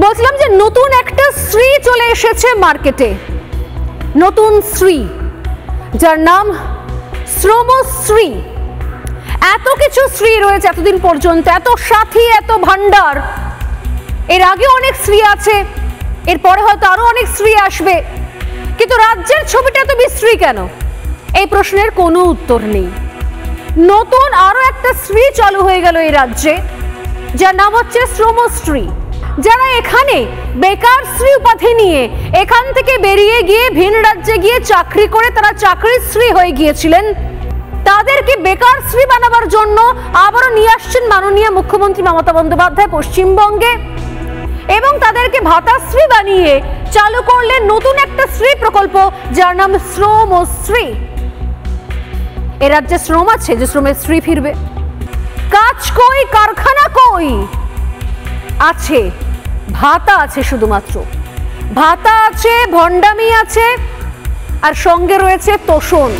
বলছিলাম যে নতুন একটা শ্রী চলে এসেছে মার্কেটে, নতুন শ্রী, যার নাম শ্রমশ্রী। এত কিছু শ্রী রয়েছে এতদিন পর্যন্ত, এত সাথী, এত ভান্ডার। এর আগে অনেক শ্রী আছে, এরপরে হয়তো আরো অনেক শ্রী আসবে, কিন্তু রাজ্যের ছবিটা তো বিশ্রী কেন? এই প্রশ্নের কোনো উত্তর নেই। নতুন আরো একটা শ্রী চালু হয়ে গেল এই রাজ্যে, যার নাম হচ্ছে শ্রমশ্রী। যারা এখানে বেকার শ্রী উপাধি নিয়ে এখান থেকে বেরিয়ে গিয়ে ভিন রাজ্যে গিয়ে চাকরি করে তারা চাকরির শ্রী হয়ে গিয়েছিলেন, তাদেরকে বেকার শ্রী বানাবার জন্য আবারও নিয়ে আসছেন মাননীয় মুখ্যমন্ত্রী মমতা বন্দ্যোপাধ্যায় পশ্চিমবঙ্গে, এবং তাদেরকে ভাতাশ্রী বানিয়ে চালু করলেন নতুন একটা শ্রী প্রকল্প, যার নাম শ্রমশ্রী। এ রাজ্যে শ্রম আছে যে শ্রমের শ্রী ফিরবে? কাজ কই, কারখানা কই? আছে, ভাতা আছে, শুধুমাত্র ভাতা আছে, ভণ্ডামি আছে, আর সঙ্গে রয়েছে তোষণ।